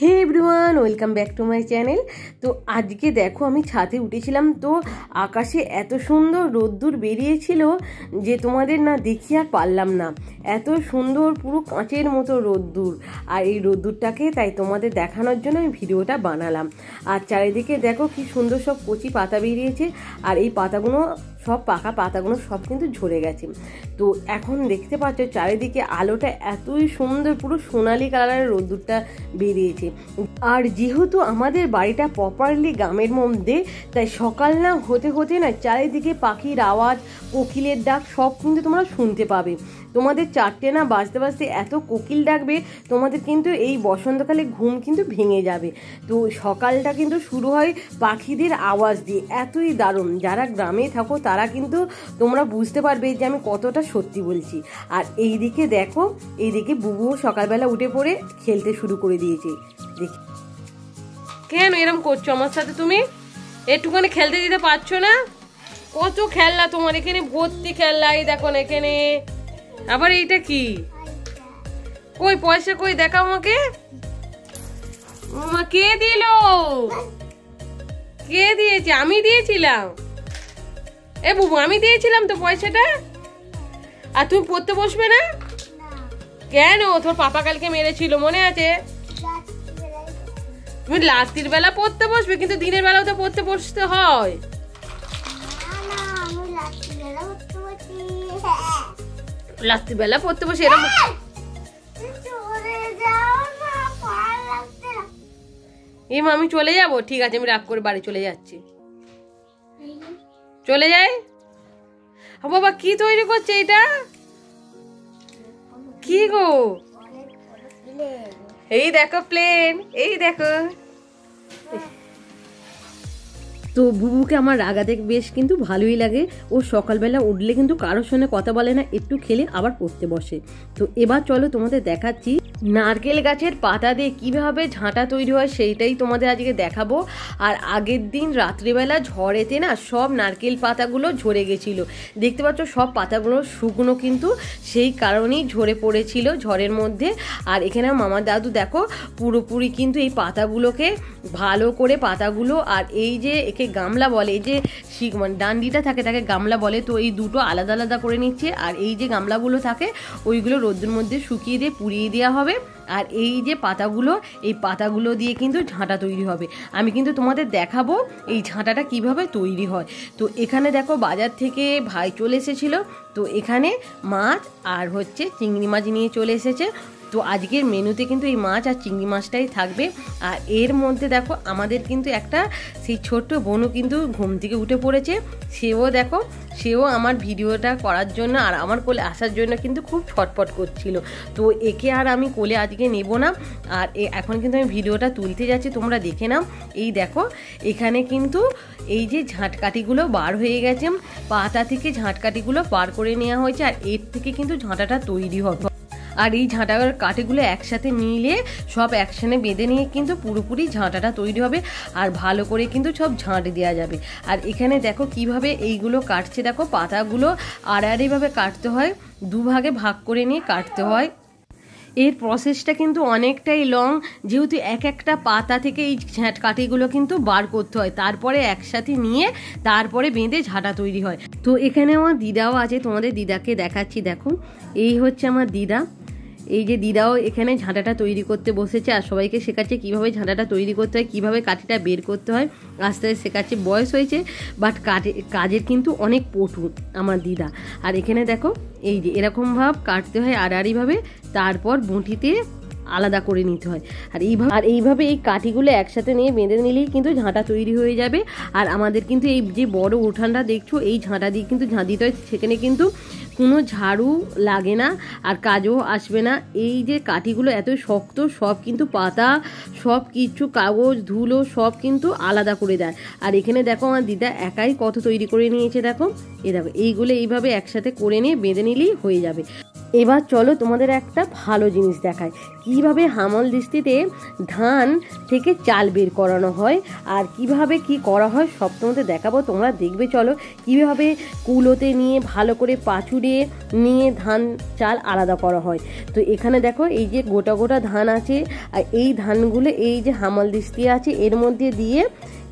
Hey everyone, welcome back to my channel. তো আজকে দেখো আমি ছাদে উঠেছিলাম, তো আকাশে এত সুন্দর রোদ্দুর বেরিয়েছিল যে তোমাদের না দেখিয়ে আর পারলাম না। এত সুন্দর পুরো কাঁচের মতো রোদ্দুর, আর এই রোদ্দুরটাকে তাই তোমাদের দেখানোর জন্য আমি ভিডিওটা বানালাম। আর চারিদিকে দেখো কি সুন্দর সব কচি পাতা বেরিয়েছে, আর এই পাতাগুলো সব পাকা পাতাগুলো সব কিন্তু ঝরে গেছে। তো এখন দেখতে পাচ্ছ চারিদিকে আলোটা এতই সুন্দর, পুরো সোনালি কালারের রোদ্দুরটা বেরিয়েছে। আর যেহেতু আমাদের বাড়িটা প্রপারলি গ্রামের মধ্যে, তাই সকাল না হতে হতে না চারিদিকে পাখির আওয়াজ, কোকিলের ডাক সব কিন্তু তোমরা শুনতে পাবে। তোমাদের চারটে না বাজতে বাজতে এত কোকিল ডাকবে, তোমাদের কিন্তু এই বসন্তকালে ঘুম কিন্তু ভেঙে যাবে। তো সকালটা কিন্তু শুরু হয় পাখিদের আওয়াজ দিয়ে, এতই দারুণ। যারা গ্রামে থাকো তারা কিন্তু তোমরা বুঝতে পারবে যে আমি কতটা সত্যি বলছি। আর এইদিকে দেখো, এইদিকে বুবু সকালবেলা উঠে পড়ে খেলতে শুরু করে দিয়েছে। দেখি কেন এরকম করছো আমার সাথে, তুমি একটুখানি খেলতে দিতে পারছো না? কত খেলনা তোমার এখানে, ভর্তি খেলনা। এই দেখো না এখানে আবার এইটা কি, কই পয়সা কই দেখাও আমাকে। কে দিল? কে দিয়েছে? আমি দিয়েছিলাম। এ বুবু আমি দিয়েছিলাম তো পয়সাটা। আর তুমি পড়তে বসবে না কেন? তোর পাপা কালকে মেরেছিল মনে আছে? তুমি রাত্রির বেলা পড়তে বসবে, কিন্তু দিনের বেলাও তো পড়তে বসতে হয়। রাত্রিবেলা পড়তে বসে এরকম। এই মা আমি চলে যাবো, ঠিক আছে আমি রাগ করে বাড়ি চলে যাচ্ছি। চলে যাই। বাবা কি তৈরি করছে এটা? কি গো? এই দেখো প্লেন, এই দেখো। তো বুবুকে আমার রাগাতে বেশ কিন্তু ভালোই লাগে। ও সকালবেলা উঠলে কিন্তু কারোর সঙ্গে কথা বলে না, একটু খেলে আবার পড়তে বসে। তো এবার চলো তোমাদের দেখাচ্ছি নারকেল গাছের পাতা দিয়ে কিভাবে ঝাঁটা তৈরি হয়, সেইটাই তোমাদের আজকে দেখাবো। আর আগের দিন রাত্রিবেলা ঝড়েতে না সব নারকেল পাতাগুলো ঝরে গেছিলো, দেখতে পাচ্ছ সব পাতাগুলো শুকনো, কিন্তু সেই কারণেই ঝরে পড়েছিল ঝড়ের মধ্যে। আর এখানে মামা দাদু দেখো পুরোপুরি কিন্তু এই পাতাগুলোকে ভালো করে পাতাগুলো, আর এই যে একে গামলা বলে, এই যে মানে ডান্ডিটা থাকে তাকে গামলা বলে, তো এই দুটো আলাদা আলাদা করে নিচ্ছে। আর এই যে গামলাগুলো থাকে ওইগুলো রোদ্রের মধ্যে শুকিয়ে দিয়ে পুড়িয়ে দেওয়া হবে। আর এই যে পাতাগুলো, এই পাতাগুলো দিয়ে কিন্তু ঝাঁটা তৈরি হবে। আমি কিন্তু তোমাদের দেখাবো এই ঝাঁটাটা কিভাবে তৈরি হয়। তো এখানে দেখো বাজার থেকে ভাই চলে এসেছিলো, তো এখানে মাছ আর হচ্ছে চিংড়ি মাছ নিয়ে চলে এসেছে। তো আজকের মেনুতে কিন্তু এই মাছ আর চিংড়ি মাছটাই থাকবে। আর এর মধ্যে দেখো আমাদের কিন্তু একটা সেই ছোট্ট বোনও কিন্তু ঘুম থেকে উঠে পড়েছে। সেও আমার ভিডিওটা করার জন্য আর আমার কোলে আসার জন্য কিন্তু খুব ছটফট করছিল। তো একে আর আমি কোলে আজকে নেব না, আর এখন কিন্তু আমি ভিডিওটা তুলতে যাচ্ছি, তোমরা দেখে নাও। এই দেখো এখানে কিন্তু এই যে ঝাঁটকাঠিগুলো বার হয়ে গেছে, পাতা থেকে ঝাঁটকাঠিগুলো বার করে নেওয়া হয়েছে, আর এর থেকে কিন্তু ঝাঁটাটা তৈরি হবে। আর এই ঝাঁটার কাঠিগুলো একসাথে মিলে সব একসাথে বেঁধে নিয়ে কিন্তু পুরোপুরি ঝাঁটাটা তৈরি হবে, আর ভালো করে কিন্তু সব ঝাঁট দেওয়া যাবে। আর এখানে দেখো কিভাবে এইগুলো কাটছে, দেখো পাতাগুলো আড়াআড়িভাবে কাটতে হয়, দুভাগে ভাগ করে নিয়ে কাটতে হয়। এর প্রসেসটা কিন্তু অনেকটাই লং, যেহেতু এক একটা পাতা থেকে এই কাঠিগুলো কিন্তু বার করতে হয়, তারপরে একসাথে নিয়ে তারপরে বেঁধে ঝাঁটা তৈরি হয়। তো এখানে আমার দিদাও আছে, তোমাদের দিদাকে দেখাচ্ছি। দেখো এই হচ্ছে আমার দিদা। এই যে দিদাও এখানে ঝাঁটাটা তৈরি করতে বসেছে, আর সবাইকে শেখাচ্ছে কীভাবে ঝাঁটাটা তৈরি করতে হয়, কীভাবে কাঠিটা বের করতে হয়, আস্তে আস্তে শেখাচ্ছে। বয়স হয়েছে বাট কাজের কিন্তু অনেক পটু আমার দিদা। আর এখানে দেখো এই যে এরকমভাবে কাটতে হয় আড়াআড়িভাবে, তারপর বঁটিতে আলাদা করে নিতে হয়। আর এইভাবে এই কাঠিগুলো একসাথে নিয়ে বেঁধে নিলেই কিন্তু ঝাঁটা তৈরি হয়ে যাবে। আর আমাদের কিন্তু এই যে বড় উঠানটা দেখছো, এই ঝাঁটা দিয়ে কিন্তু ঝাঁ দিতে হয়, সেখানে কিন্তু কোনো ঝাড়ু লাগে না আর কাজও আসবে না। এই যে কাঠিগুলো এত শক্ত, সব কিন্তু পাতা সব কিছু কাগজ ধুলো সব কিন্তু আলাদা করে দেয়। আর এখানে দেখো আমার দিদা একাই কত তৈরি করে নিয়েছে। দেখো এইগুলো এইভাবে একসাথে করে নিয়ে বেঁধে নিলেই হয়ে যাবে। এবার চলো তোমাদের একটা ভালো জিনিস দেখায়, কিভাবে হামল দিস্তিতে ধান থেকে চাল বের করানো হয় আর কিভাবে কি করা হয় সব তোমাদের দেখাবো। তোমরা দেখবে চলো কিভাবে কুলোতে নিয়ে ভালো করে পাচুড়ে নিয়ে ধান চাল আলাদা করা হয়। তো এখানে দেখো এই যে গোটা গোটা ধান আছে, আর এই ধানগুলো এই যে হামল দিস্তি আছে এর মধ্যে দিয়ে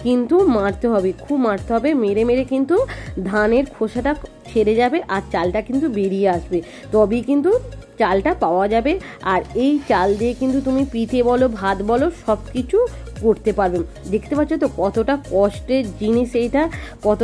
কিন্তু মারতে হবে, খুব মারতে হবে, মেরে মেরে কিন্তু ধানের খোসাটা ছেড়ে যাবে আর চালটা কিন্তু বেরিয়ে আসবে, তবেই কিন্তু চালটা পাওয়া যাবে। আর এই চাল দিয়ে কিন্তু তুমি পিঠে বলো ভাত বলো সব কিছু করতে পারবে। দেখতে পাচ্ছ তো কতটা কষ্টের জিনিস এইটা, কত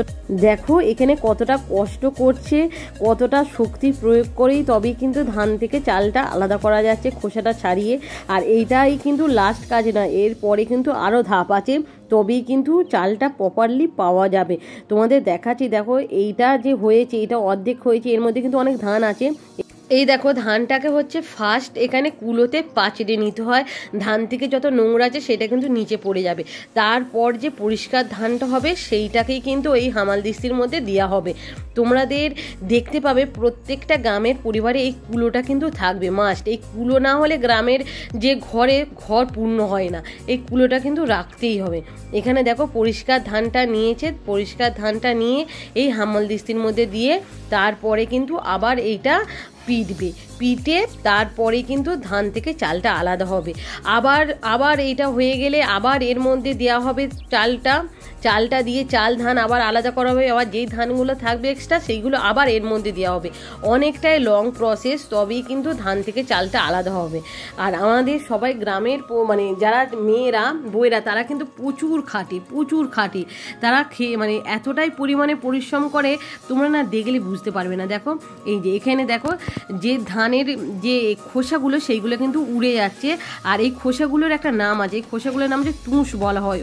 দেখো এখানে কতটা কষ্ট করছে, কতটা শক্তি প্রয়োগ করেই তবেই কিন্তু ধান থেকে চালটা আলাদা করা যাচ্ছে খোসাটা ছাড়িয়ে। আর এইটাই কিন্তু লাস্ট কাজ না, এরপরে কিন্তু আরও ধাপ আছে, তবেই কিন্তু চালটা প্রপারলি পাওয়া যাবে। তোমাদের দেখাচ্ছি, দেখো এইটা যে হয়েছে এটা অর্ধেক হয়েছে, এর মধ্যে কিন্তু অনেক ধান আছে। এই দেখো ধানটাকে হচ্ছে ফার্স্ট এখানে কুলোতে পাচিয়ে নিতে হয়, ধান থেকে যত নোংরা আছে সেটা কিন্তু নিচে পড়ে যাবে, তারপর যে পরিষ্কার ধানটা হবে সেইটাকেই কিন্তু এই হামাল দিস্তির মধ্যে দেওয়া হবে। তোমাদের দেখতে পাবে প্রত্যেকটা গ্রামের পরিবারে এই কুলোটা কিন্তু থাকবে মাস্ট, এই কুলো না হলে গ্রামের যে ঘর পূর্ণ হয় না, এই কুলোটা কিন্তু রাখতেই হবে। এখানে দেখো পরিষ্কার ধানটা নিয়েছে, পরিষ্কার ধানটা নিয়ে এই হামাল দিস্তির মধ্যে দিয়ে তারপরে কিন্তু আবার এইটা পিটে তারপরে কিন্তু ধান থেকে চালটা আলাদা হবে। আবার এইটা হয়ে গেলে আবার এর মধ্যে দেওয়া হবে চালটা দিয়ে চাল ধান আবার আলাদা করা হবে, আবার যেই ধানগুলো থাকবে এক্সট্রা সেইগুলো আবার এর মধ্যে দেওয়া হবে। অনেকটাই লং প্রসেস, তবেই কিন্তু ধান থেকে চালটা আলাদা হবে। আর আমাদের সবাই গ্রামের মানে যারা মেয়েরা বউয়েরা তারা কিন্তু প্রচুর খাটে, তারা মানে এতটাই পরিমাণে পরিশ্রম করে তোমরা না দেখলে বুঝতে পারবে না। দেখো এই যে এখানে দেখো যে ধানের যে খোসাগুলো সেইগুলো কিন্তু উড়ে যাচ্ছে, আর এই খোসাগুলোর একটা নাম আছে, এই খোসাগুলোর নাম যে তুষ বলা হয়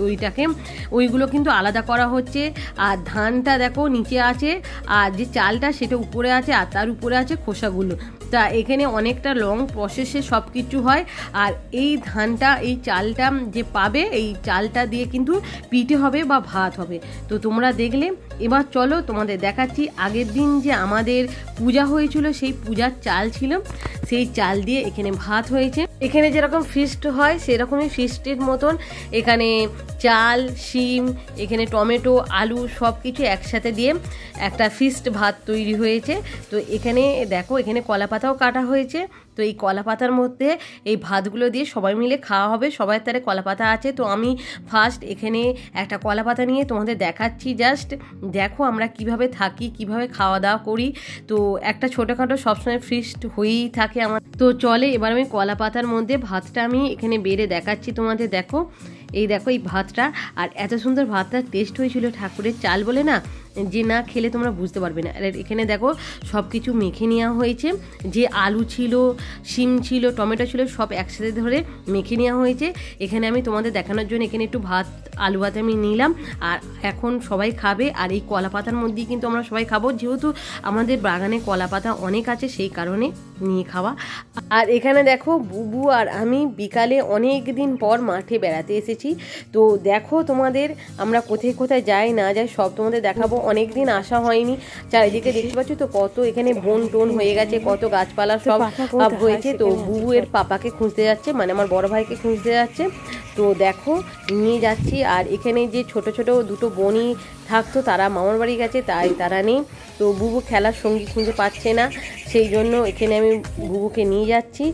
ওইগুলো কিন্তু আলাদা করা হচ্ছে। আর ধানটা দেখো নিচে আছে আর যে চালটা সেটা উপরে আছে, আর তার উপরে আছে খোসাগুলো। তা এখানে অনেকটা লং প্রসেসে সব কিছু হয়। আর এই ধানটা এই চালটা যে পাবে এই চালটা দিয়ে কিন্তু পিঠে হবে বা ভাত হবে। তো তোমরা দেখলে, এবার চলো তোমাদের দেখাচ্ছি আগের দিন যে আমাদের পূজা হয়েছিল সেই পূজার চাল ছিল, সেই চাল দিয়ে এখানে ভাত হয়েছে। এখানে যেরকম ফিস্ট হয় সেরকমই ফিস্টের মতন এখানে চাল, শিম, এখানে টমেটো, আলু সব কিছু একসাথে দিয়ে একটা ফিস্ট ভাত তৈরি হয়েছে। তো এখানে দেখো এখানে কলা পাতাও কাটা হয়েছে, তো এই কলা পাতার মধ্যে এই ভাতগুলো দিয়ে সবাই মিলে খাওয়া হবে। সবাই তারে কলা পাতা আছে, তো আমি ফার্স্ট এখানে একটা কলা পাতা নিয়ে তোমাদের দেখাচ্ছি। জাস্ট দেখো আমরা কিভাবে থাকি, কিভাবে খাওয়া দাওয়া করি। তো একটা ছোটোখাটো সবসময় ফিস্ট হয়েই থাকে আমার। তো চলে এবার আমি কলা পাতার মধ্যে ভাতটা আমি এখানে বেড়ে দেখাচ্ছি তোমাদের। দেখো এই ভাতটা, আর এত সুন্দর ভাতটা টেস্ট হয়েছিল, ঠাকুরের চাল বলে না, যে না খেলে তোমরা বুঝতে পারবে না। আর এখানে দেখো সব কিছু মেখে নেওয়া হয়েছে, যে আলু ছিল, শিম ছিল, টমেটো ছিল, সব একসাথে ধরে মেখে নেওয়া হয়েছে। এখানে আমি তোমাদের দেখানোর জন্য এখানে একটু আলু ভাত আমি নিলাম, আর এখন সবাই খাবে। আর এই কলা পাতার মধ্যেই কিন্তু আমরা সবাই খাবো, যেহেতু আমাদের বাগানে কলা পাতা অনেক আছে সেই কারণে নিয়ে খাওয়া। আর এখানে দেখো বুবু আর আমি বিকালে অনেক দিন পর মাঠে বেড়াতে এসেছি। তো দেখো তোমাদের আমরা কোথায় কোথায় যাই না যাই সব তোমাদের দেখাবো। অনেক দিন আসা হয়নি, চারিদিকে দেখতে পাচ্ছ তো কত এখানে বন টোন হয়ে গেছে, কত গাছপালা সব হয়েছে। তো বুবু এর পাপাকে খুঁজতে যাচ্ছে, মানে আমার বড় ভাইকে খুঁজতে যাচ্ছে। তো দেখো নিয়ে যাচ্ছি। আর এখানে যে ছোট ছোট দুটো বোনই থাকতো তারা মামার বাড়ি গেছে, তাই তারা নেই। তো বুবু খেলার সঙ্গী খুঁজে পাচ্ছে না, সেই জন্য এখানে আমি বুবুকে নিয়ে যাচ্ছি।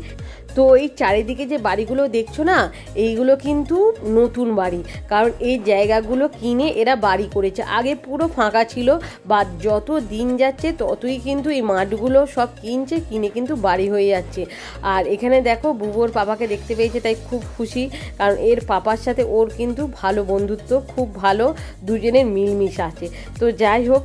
তো এই চারিদিকে যে বাড়িগুলো দেখছো না, এইগুলো কিন্তু নতুন বাড়ি, কারণ এই জায়গাগুলো কিনে এরা বাড়ি করেছে। আগে পুরো ফাঁকা ছিল, বা যত দিন যাচ্ছে ততই কিন্তু এই মাঠগুলো সব কিনে কিন্তু বাড়ি হয়ে যাচ্ছে। আর এখানে দেখো বুবুর পাপাকে দেখতে পেয়েছে, তাই খুব খুশি, কারণ এর পাপার সাথে ওর কিন্তু ভালো বন্ধুত্ব, খুব ভালো দুজনের মিলমিশ আছে। তো যাই হোক,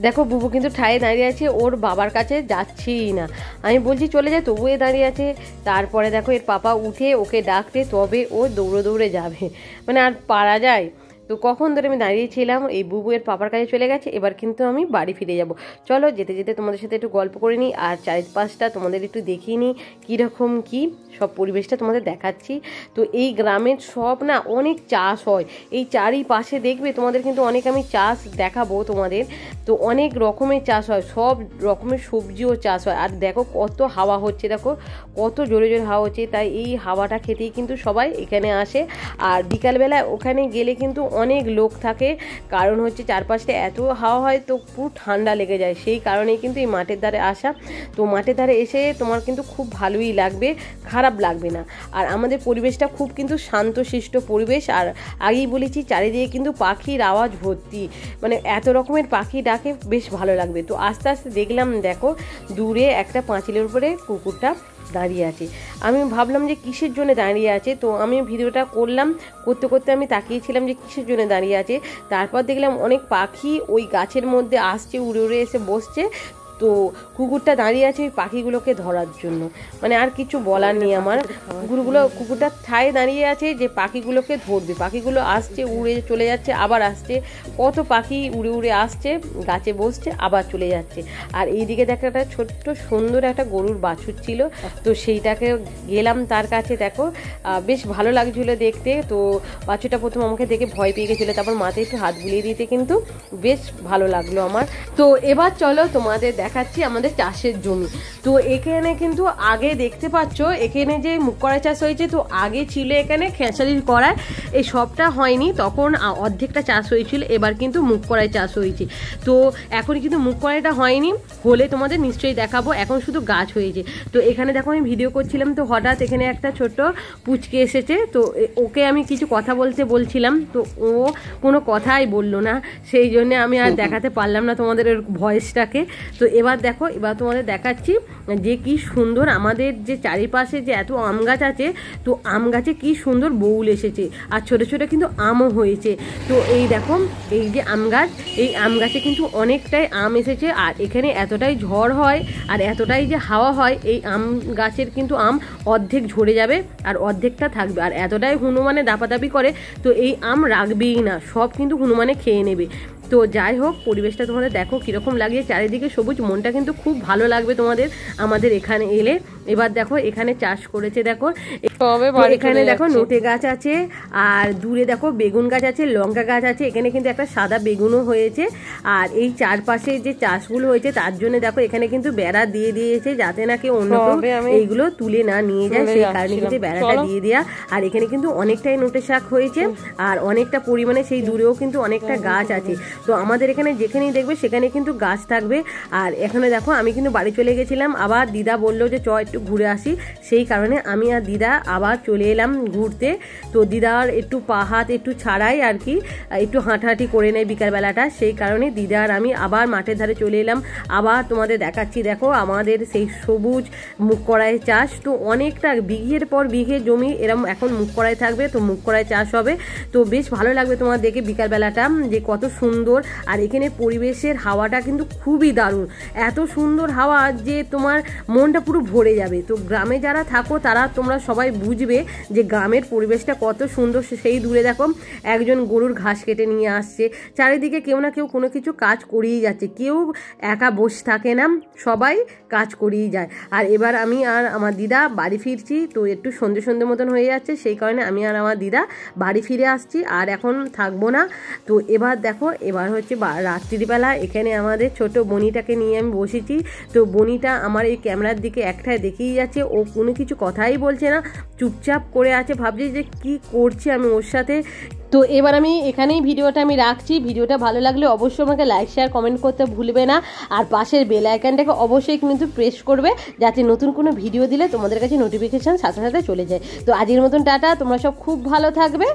দেখো বুবু কিন্তু ঠায়ে দাঁড়িয়ে আছে, ওর বাবার কাছে যাচ্ছেই না। আমি বলছি চলে যায়, তবু এ দাঁড়িয়ে আছে। তারপরে দেখো এর পাপা উঠে ওকে ডাকতে, তবে ও দৌড়ে দৌড়ে যাবে, মানে আর পারা যায়। তো কখন ধরে আমি দাঁড়িয়েছিলাম, এই বুবুয়ের পাপার কাছে চলে গেছে, এবার কিন্তু আমি বাড়ি ফিরে যাব। চলো যেতে যেতে তোমাদের সাথে একটু গল্প করে নিই আর চারিপাশটা তোমাদের একটু দেখিয়ে নিই কীরকম কী সব পরিবেশটা তোমাদের দেখাচ্ছি। তো এই গ্রামের সব না অনেক চাষ হয়, এই চারিপাশে দেখবে তোমাদের কিন্তু অনেক আমি চাষ দেখাবো তোমাদের। তো অনেক রকমের চাষ হয়, সব রকমের সবজিও চাষ হয়। আর দেখো কত হাওয়া হচ্ছে, দেখো কত জোরে জোরে হাওয়া হচ্ছে, তাই এই হাওয়াটা খেতেই কিন্তু সবাই এখানে আসে। আর বিকালবেলা ওখানে গেলে কিন্তু অনেক লোক থাকে, কারণ হচ্ছে চারপাশটা এত হাওয়া হয় তো পুরো ঠান্ডা লেগে যায়, সেই কারণেই কিন্তু এই মাঠের ধারে আসা। তো মাঠের ধারে এসে তোমার কিন্তু খুব ভালোই লাগবে, খারাপ লাগবে না। আর আমাদের পরিবেশটা খুব কিন্তু শান্তশিষ্ট পরিবেশ। আর আগেই বলেছি চারিদিকে কিন্তু পাখির আওয়াজ ভর্তি, মানে এত রকমের পাখি ডাকে, বেশ ভালো লাগবে। তো আস্তে আস্তে দেখলাম দেখো দূরে একটা পাঁচিলের উপরে কুকুরটা দাঁড়িয়ে আছে। আমি ভাবলাম যে কিসের জন্য দাঁড়িয়ে আছে, তো আমি ভিডিওটা করলাম, করতে করতে আমি তাকিয়েছিলাম যে কিসের জন্য দাঁড়িয়ে আছে। তারপর দেখলাম অনেক পাখি ওই গাছের মধ্যে আসছে, উড়ে উড়ে এসে বসছে। তো কুকুরটা দাঁড়িয়ে আছে ওই পাখিগুলোকে ধরার জন্য, মানে আর কিছু বলার নেই আমার। কুকুরটা ঠায় দাঁড়িয়ে আছে যে পাখিগুলোকে ধরবে। পাখিগুলো আসছে, উড়ে চলে যাচ্ছে, আবার আসছে, কত পাখি উড়ে উড়ে আসছে, গাছে বসছে, আবার চলে যাচ্ছে। আর এইদিকে দেখো একটা ছোট্ট সুন্দর একটা গরুর বাছুর ছিল, তো সেইটাকে গেলাম তার কাছে, দেখো বেশ ভালো লাগছিল দেখতে। তো বাছুরটা প্রথম আমাকে দেখে ভয় পেয়ে গেছিলো, তারপর মাথায় একটু হাত বুলিয়ে দিতে কিন্তু বেশ ভালো লাগলো আমার। তো এবার চলো তোমাদের দেখাচ্ছি আমাদের চাষের জমি। তো এখানে কিন্তু আগে দেখতে পাচ্ছ এখানে যে মুগ কড়াই চাষ হয়েছে, তো আগে ছিল এখানে খেসারির কড়াই, এই সবটা হয়নি, তখন অর্ধেকটা চাষ হয়েছিল, এবার কিন্তু মুগ কড়াই চাষ হয়েছে। তো এখন কিন্তু মুগ কড়াইটা হয়নি, হলে তোমাদের নিশ্চয়ই দেখাবো, এখন শুধু গাছ হয়েছে। তো এখানে দেখো আমি ভিডিও করছিলাম, তো হঠাৎ এখানে একটা ছোট্ট পুচকে এসেছে, তো ওকে আমি কিছু কথা বলছিলাম, তো ও কোনো কথাই বললো না, সেই জন্য আমি আর দেখাতে পারলাম না তোমাদের ওর ভয়েসটাকে। তো এবার দেখো, এবার তোমাদের দেখাচ্ছি যে কি সুন্দর আমাদের যে চারিপাশে যে এত আম গাছ আছে, তো আম গাছে কি সুন্দর বউল এসেছে, আর ছোট ছোট কিন্তু আমও হয়েছে। তো এই দেখো এই যে আম গাছ, এই আম গাছে কিন্তু অনেকটাই আম এসেছে। আর এখানে এতটাই ঝড় হয় আর এতটাই যে হাওয়া হয়, এই আম গাছের কিন্তু আম অর্ধেক ঝরে যাবে আর অর্ধেকটা থাকবে। আর এতটাই হনুমানে দাপাদাপি করে, তো এই আম রাখবেই না, সব কিন্তু হনুমানে খেয়ে নেবে। তো যাই হোক, পরিবেশটা তোমাদের দেখো কীরকম লাগে, চারিদিকে সবুজ, মনটা কিন্তু খুব ভালো লাগবে তোমাদের আমাদের এখানে এলে। এবার দেখো এখানে চাষ করেছে, দেখো এখানে দেখো নোটে গাছ আছে, আর দূরে দেখো বেগুন গাছ আছে, লঙ্কা গাছ আছে, এখানে কিন্তু একটা সাদা বেগুনও হয়েছে। আর এই চারপাশে যে চাষগুলো হয়েছে তার জন্য দেখো এখানে কিন্তু বেড়া দিয়ে দিয়েছে, যাতে নাকি অন্য কেউ এইগুলো তুলে না নিয়ে যায়, সেই কারণে কিন্তু বেড়াটা দিয়ে দেওয়া। আর এখানে কিন্তু অনেকটাই নোটে শাক হয়েছে, আর অনেকটা পরিমাণে সেই দূরেও কিন্তু অনেকটা গাছ আছে। তো আমাদের এখানে যেখানেই দেখবে সেখানে কিন্তু গাছ থাকবে। আর এখানে দেখো আমি কিন্তু বাড়ি চলে গেছিলাম, আবার দিদা বললো যে চ একটু ঘুরে আসি, সেই কারণে আমি আর দিদা আবার চলে এলাম ঘুরতে। তো দিদার একটু পা হাত একটু ছাড়াই আর কি, একটু হাঁটাহাঁটি করে নেয় বিকালবেলাটা, সেই কারণে দিদা আর আমি আবার মাঠের ধারে চলে এলাম। আবার তোমাদের দেখাচ্ছি, দেখো আমাদের সেই সবুজ মুগ কড়াই চাষ, তো অনেকটা বিঘের পর বিঘে জমি এরম এখন মুগ কড়াই থাকবে, তো মুগ কড়াই চাষ হবে। তো বেশ ভালো লাগবে তোমার দেখে বিকালবেলাটা যে কত সুন্দর। আর এখানে পরিবেশের হাওয়াটা কিন্তু খুবই দারুণ, এত সুন্দর হাওয়া যে তোমার মনটা পুরো ভরে যাবে। তো গ্রামে যারা থাকো তারা তোমরা সবাই বুঝবে যে গ্রামের পরিবেশটা কত সুন্দর। সেই দূরে দেখো একজন গরুর ঘাস কেটে নিয়ে আসছে, চারিদিকে কেউ না কেউ কোনো কিছু কাজ করেই যাচ্ছে, কেউ একা বসে থাকে না, সবাই কাজ করেই যায়। আর এবার আমি আর আমার দিদা বাড়ি ফিরছি, তো একটু সন্ধে সন্ধে মতন হয়ে যাচ্ছে, সেই কারণে আমি আর আমার দিদা বাড়ি ফিরে আসছি, আর এখন থাকবো না। তো এবার দেখো এবার হচ্ছে রাত্রিবেলা, এখানে আমাদের ছোট বনিটাকে নিয়ে আমি বসেছি। তো বনিটা আমার এই ক্যামেরার দিকে একটাই দেখেই যাচ্ছে, ও কোনো কিছু কথাই বলছে না, চুপচাপ করে আছে, ভাবছি যে কি করছি আমি ওর সাথে। তো এবার আমি এখানেই ভিডিওটা আমি রাখছি। ভিডিওটা ভালো লাগলে অবশ্যই আমাকে লাইক শেয়ার কমেন্ট করতে ভুলবে না, আর পাশের বেল আইকনটাকে অবশ্যই কিন্তু প্রেস করবে, যাতে নতুন কোনো ভিডিও দিলে তোমাদের কাছে নোটিফিকেশান সাথে সাথে চলে যায়। তো আজকের মতন টাটা, তোমরা সব খুব ভালো থাকবে।